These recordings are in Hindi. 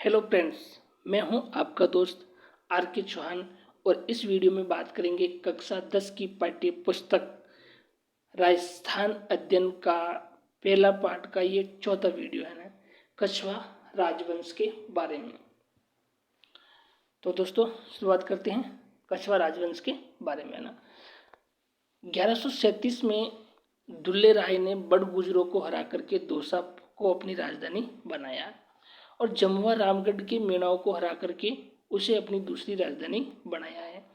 हेलो फ्रेंड्स, मैं हूं आपका दोस्त आर के चौहान और इस वीडियो में बात करेंगे कक्षा 10 की पाठ्य पुस्तक राजस्थान अध्ययन का पहला पाठ का ये चौथा वीडियो है ना, कछवा राजवंश के बारे में। तो दोस्तों शुरुआत करते हैं कछवा राजवंश के बारे में ना। 1137 में दुल्ले राय ने बड़गुजरों को हरा करके दौसा को अपनी राजधानी बनाया और जमुआ रामगढ़ के मेणाओं को हरा करके उसे अपनी दूसरी राजधानी बनाया है।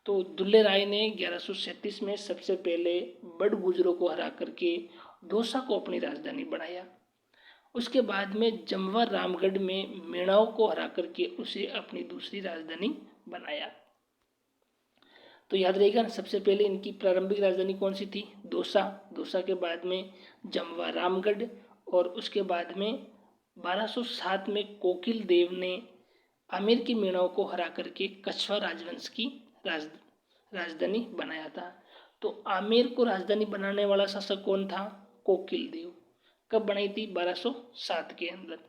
तो दुल्ले राय ने 1137 में सबसे पहले बड़गुजरों को हरा करके दौसा को अपनी राजधानी बनाया। उसके बाद में जमुआ रामगढ़ में मेणाओं को हरा करके उसे अपनी दूसरी राजधानी बनाया। तो याद रहेगा ना, सबसे पहले इनकी प्रारंभिक राजधानी कौन सी थी? दौसा। दौसा के बाद में जमुआ रामगढ़ और उसके बाद में 1207 में कोकिल देव ने आमेर की मेणाओं को हरा करके कछवा राजवंश की राजधानी बनाया था। तो आमेर को राजधानी बनाने वाला शासक कौन था? कोकिल देव। कब बनाई थी? 1207 के अंदर।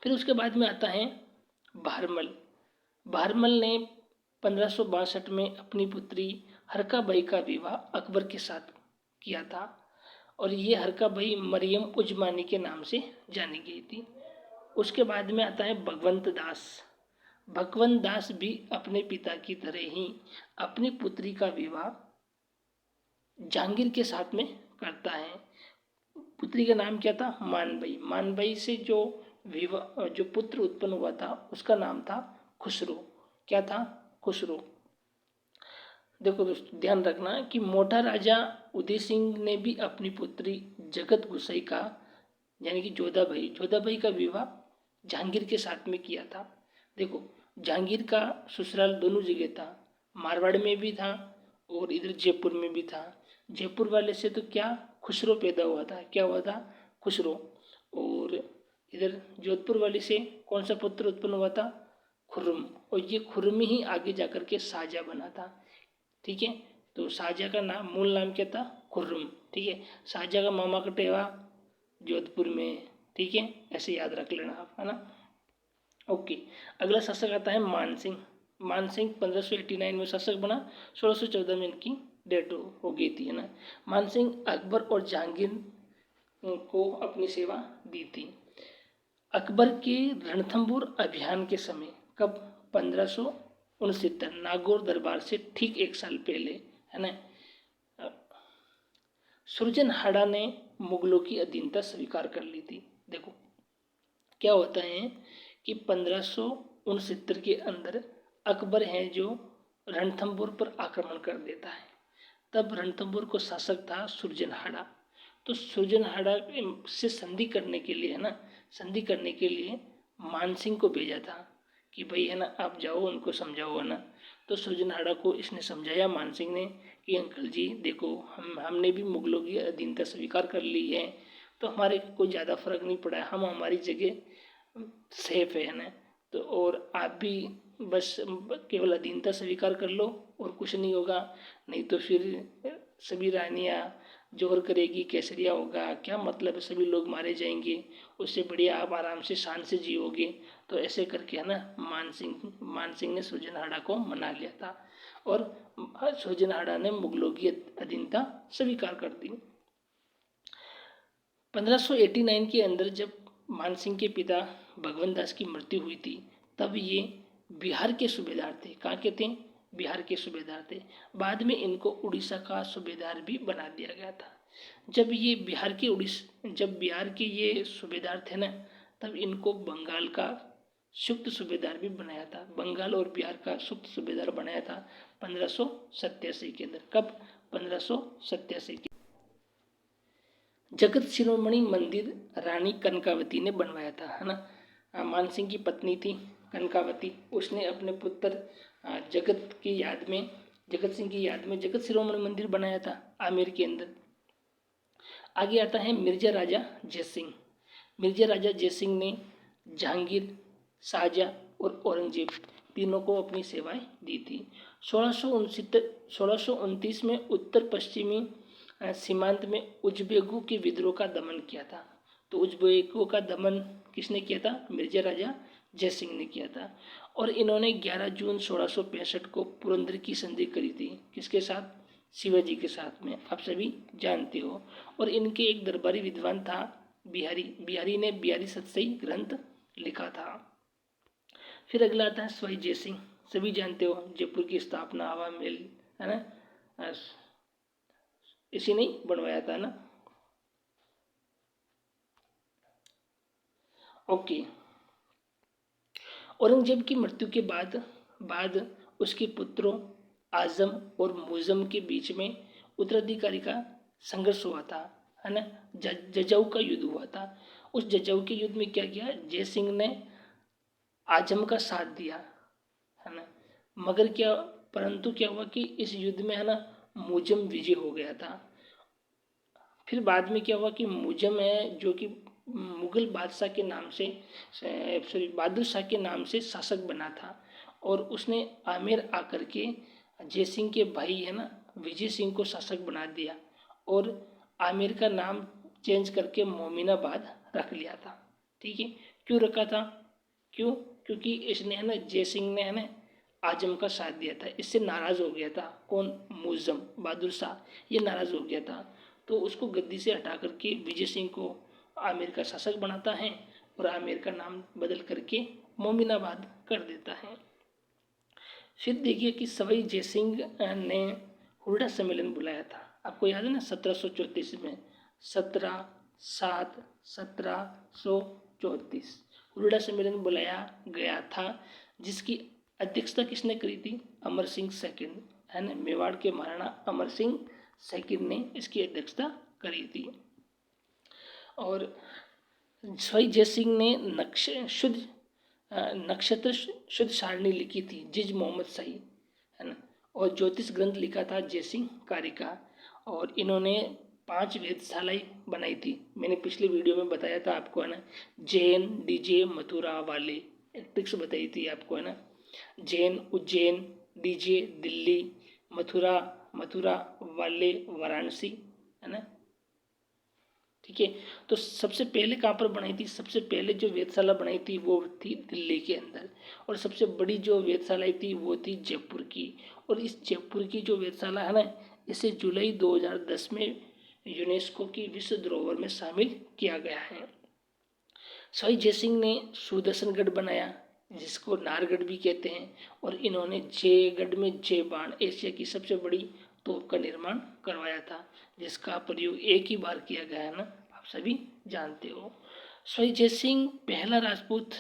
फिर उसके बाद में आता है भारमल। भारमल ने 1562 में अपनी पुत्री हरकाबाई का विवाह अकबर के साथ किया था और ये हरकाबाई मरियम उजमानी के नाम से जानी गई थी। उसके बाद में आता है भगवंत दास। भगवंत दास भी अपने पिता की तरह ही अपनी पुत्री का विवाह जहांगीर के साथ में करता है। पुत्री का नाम क्या था? मानबाई। मानबाई से जो पुत्र उत्पन्न हुआ था उसका नाम था खुसरो। क्या था? खुसरो। देखो दोस्तों ध्यान रखना कि मोटा राजा उदय सिंह ने भी अपनी पुत्री जगत गुसाई का यानी कि जोधाबाई का विवाह जहांगीर के साथ में किया था। देखो जहांगीर का ससुराल दोनों जगह था, मारवाड़ में भी था और इधर जयपुर में भी था। जयपुर वाले से तो क्या खुसरो पैदा हुआ था। क्या हुआ था? खुसरो। और इधर जोधपुर वाले से कौन सा पुत्र उत्पन्न हुआ था? खुर्रम। और ये खुर्रम ही आगे जाकर के शाहजहाँ बना था। ठीक है, तो शाहजहाँ का नाम मूल नाम क्या था? खुर्रम। ठीक है, शाहजहाँ का मामा का टेवा जोधपुर में। ठीक है, ऐसे याद रख लेना आप, है ना। ओके, अगला शासक आता है मानसिंह। मानसिंह 1589 में शासक बना, 1614 में इनकी डेथ हो गई थी, है ना। मानसिंह अकबर और जहांगीर को अपनी सेवा दी थी। अकबर के रणथंबोर अभियान के समय, कब? 1569, नागौर दरबार से ठीक एक साल पहले, है ना, सुरजनहाड़ा ने मुगलों की अधीनता स्वीकार कर ली थी। देखो क्या होता है कि 1569 के अंदर अकबर है जो रणथंबोर पर आक्रमण कर देता है। तब रणथंबोर को शासक था सुरजनहाड़ा। तो सुरजनहाड़ा से संधि करने के लिए, है ना, संधि करने के लिए मानसिंह को भेजा था कि भाई, है ना, आप जाओ उनको समझाओ, है ना। तो सुरजनहाड़ा को इसने समझाया मानसिंह ने कि अंकल जी देखो, हमने भी मुगलों की अधीनता स्वीकार कर ली है, तो हमारे कोई ज़्यादा फर्क नहीं पड़ा है, हम हमारी जगह सेफ है ना। तो और आप भी बस केवल अधीनता स्वीकार कर लो और कुछ नहीं होगा, नहीं तो फिर सभी रानियाँ जोहर करेगी, केसरिया होगा, क्या मतलब है, सभी लोग मारे जाएंगे, उससे बढ़िया आप आराम से शान से जियोगे। तो ऐसे करके, है ना, मानसिंह ने सुरजनहाड़ा को मना लिया था और सुरजनहाड़ा ने मुगलों की अधीनता स्वीकार कर दी। 1589 के अंदर जब मानसिंह के पिता भगवंत दास की मृत्यु हुई थी, तब ये बिहार के सूबेदार थे। कहाँ के थे? बिहार के सूबेदार थे। बाद में इनको उड़ीसा का सूबेदार भी बना दिया गया था। जब बिहार के ये सूबेदार थे ना, तब इनको बंगाल का सुक्त सूबेदार भी बनाया था। बंगाल और बिहार का सुक्त सूबेदार बनाया था 1587 के अंदर। कब? 1587 के। जगत शिरोमणि मंदिर रानी कनकावती ने बनवाया था, है ना। मानसिंह की पत्नी थी कनकावती, उसने अपने पुत्र जगत सिंह की याद में जगत शिरोमणि मंदिर बनाया था आमेर के अंदर। आगे आता है मिर्जा राजा जयसिंह। मिर्जा राजा जयसिंह ने जहांगीर, शाहजहाँ और औरंगजेब तीनों को अपनी सेवाएं दी थी। 1629 में उत्तर पश्चिमी सीमांत में उज्बेकों के विद्रोह का दमन किया था। तो उज्बेकों का दमन किसने किया था? मिर्जा राजा जयसिंह ने किया था। और इन्होंने 11 जून 1665 को पुरंदर की संधि करी थी। किसके साथ? शिवाजी के साथ में, आप सभी जानते हो। और इनके एक दरबारी विद्वान था बिहारी। बिहारी ने बिहारी सतसई ग्रंथ लिखा था। फिर अगला आता है सवाई जयसिंह। सभी जानते हो, जयपुर की स्थापना हवा महल, है ना, इसी ने बनवाया था ना। ओके। औरंगजेब की मृत्यु के बाद उसके पुत्रों आजम और मुजम के बीच में उत्तराधिकारी का संघर्ष हुआ था, है ना। जजाऊ का युद्ध हुआ था। उस जजाऊ के युद्ध में क्या किया? जयसिंह ने आजम का साथ दिया, है ना। मगर क्या, परंतु क्या हुआ कि इस युद्ध में, है ना, मुजम विजय हो गया था। फिर बाद में क्या हुआ कि मुजम है जो कि मुगल बादशाह के नाम से, सॉरी, बहादुर शाह के नाम से शासक बना था। और उसने आमेर आकर के जयसिंह के भाई, है ना, विजय सिंह को शासक बना दिया और आमेर का नाम चेंज करके मोमिनाबाद रख लिया था। ठीक है। क्यों रखा था? क्यों? क्योंकि इसने, है ना, जयसिंह ने, है ना, आजम का साथ दिया था। इससे नाराज हो गया था। कौन? मुजम, बहादुर शाह, ये नाराज हो गया था। तो उसको गद्दी से हटा करके विजय सिंह को आमेर का शासक बनाता है और आमेर का नाम बदल करके मोमिनाबाद कर देता है। फिर देखिए कि सवाई जयसिंह ने हुरडा सम्मेलन बुलाया था। आपको याद है ना, 1734 में, 17/7/1734 हुरडा सम्मेलन बुलाया गया था, जिसकी अध्यक्षता किसने करी थी? अमर सिंह सेकंड, है ना, मेवाड़ के महाराणा अमर सिंह सेकंड ने इसकी अध्यक्षता करी थी। और सवाई जयसिंह ने नक्षत्र शुद्ध सारणी लिखी थी, जिज मोहम्मद शाही, है ना। और ज्योतिष ग्रंथ लिखा था जयसिंह कारी का। और इन्होंने 5 वेधशालाएं बनाई थी। मैंने पिछले वीडियो में बताया था आपको, है ना, जैन, डीजे, मथुरा वाले, एक ट्रिक्स बताई थी आपको, है ना। जैन उज्जैन, डीजे दिल्ली, मथुरा वाले वाराणसी, है ना। ठीक है। तो सबसे पहले कहाँ पर बनाई थी? सबसे पहले जो वेधशाला बनाई थी वो थी दिल्ली के अंदर। और सबसे बड़ी जो वेधशाला थी वो थी जयपुर की। और इस जयपुर की जो वेधशाला है ना, इसे जुलाई 2010 में यूनेस्को की विश्व धरोहर में शामिल किया गया है। सवाई जयसिंह ने सुदर्शनगढ़ बनाया, जिसको नाहरगढ़ भी कहते हैं। और इन्होंने जयगढ़ में जय बाण, एशिया की सबसे बड़ी तोप का निर्माण करवाया था, जिसका प्रयोग एक ही बार किया गया है ना, आप सभी जानते हो। सवाई जयसिंह पहला राजपूत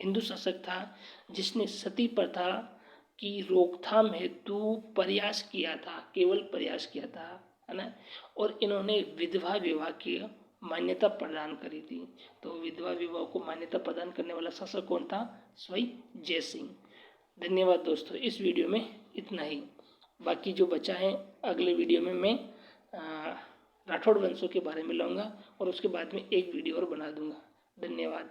हिंदू शासक था जिसने सती प्रथा की रोकथाम हेतु प्रयास किया था, केवल प्रयास किया था, है ना। और इन्होंने विधवा विवाह की मान्यता प्रदान करी थी। तो विधवा विवाह को मान्यता प्रदान करने वाला शासक कौन था? सवाई जयसिंह। धन्यवाद दोस्तों, इस वीडियो में इतना ही। बाकी जो बचा है अगले वीडियो में मैं राठौड़ वंशों के बारे में लाऊंगा और उसके बाद में एक वीडियो और बना दूंगा। धन्यवाद।